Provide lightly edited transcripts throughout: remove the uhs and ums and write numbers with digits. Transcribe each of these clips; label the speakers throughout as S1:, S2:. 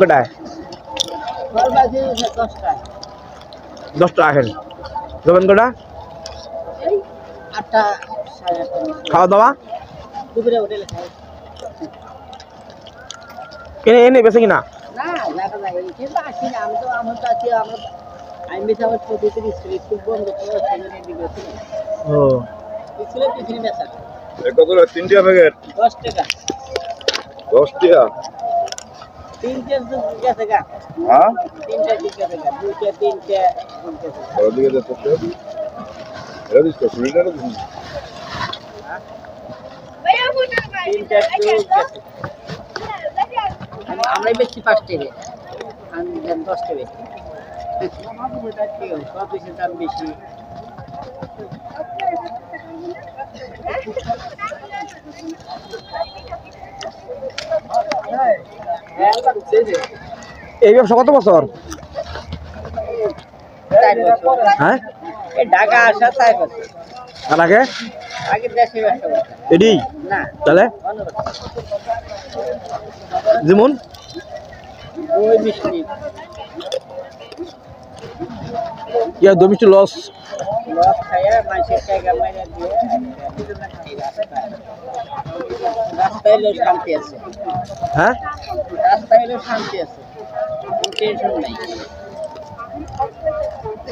S1: কটায় 10টা আহেন দোকান কটা খাওয়া দাওয়া এনে এনে বেশি কিনা
S2: তিনটা প্যাকেট
S3: 10 টাকা
S2: 10 টাকা
S3: তিনটে গেছে গা
S2: হ্যাঁ
S3: তিনটে গেছে গা দুইটা তিনটে
S2: ওদিকে যাচ্ছে এটা দিস তো শুনিটা তো
S3: আমরা বেশি 5 টাকা আমি 10 টাকা সব কিছু দাম বেশি
S1: এই ব্যবসা কত বছর হ্যাঁ
S3: ঢাকা আসা 4 বছর
S1: আর আগে
S3: আগে দেশে ব্যবসা করতাম
S1: এডি
S3: না
S1: তাহলে যেমন
S3: ওই মিষ্টি
S1: ইয়া দমিষ্টি লস
S3: লস খায়া মাছের টাকা মাইরা দিয়ে রাস্তায় লোক শান্তি আছে
S1: হ্যাঁ
S3: রাস্তায় লোক শান্তি আছে টেনশন নাই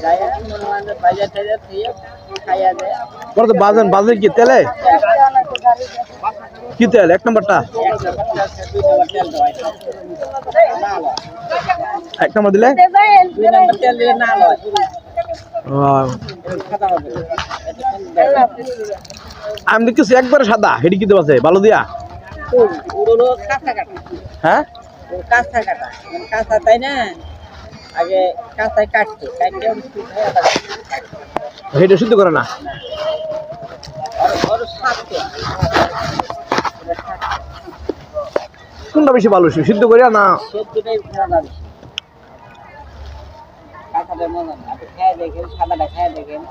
S3: যায়া মনে হয় বাজার টাজার দিয়ে খাইয়া দেয়
S1: বড় তো বাজার বাজার কি তেলে কি তেল এক নম্বরটা এক নম্বর দিলে
S3: 2 নম্বর তেল দিলে না লয়
S1: আমি দেখতেছি একবারে সাদা হেডি কি দেওয়া আছে ভালো দিয়া
S3: পুরো কাঁচা কাটা
S1: হ্যাঁ
S3: কাঁচা কাটা কাঁচা তাই না আগে কাঁচায় কাটতো কাটতে
S1: হেডে শুদ্ধ করে না কোনটা বেশি ভালো সিদ্ধ করিয়া না
S3: সেদ্ধটাই ভালো বেশি কাঁচাটা মজা না আপনি খেয়ে দেখেন সাদাটা খেয়ে দেখেন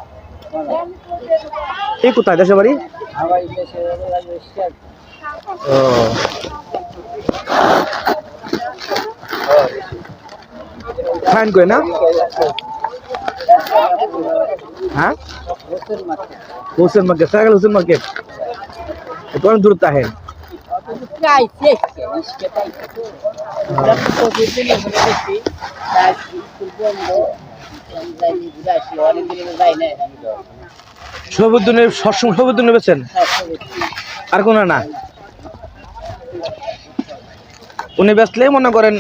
S1: এই কোথায় দেশে বাড়ি
S3: আবার দেশে
S1: ও ফাইন কই না হ্যাঁ Hossain market cycle Hossain market কোন দূরত্ব আছে সবুদ্দিনের সবসময় সবুদ্দিন নেবেছেন আর কোন না উনি বেচলেই মনে করেন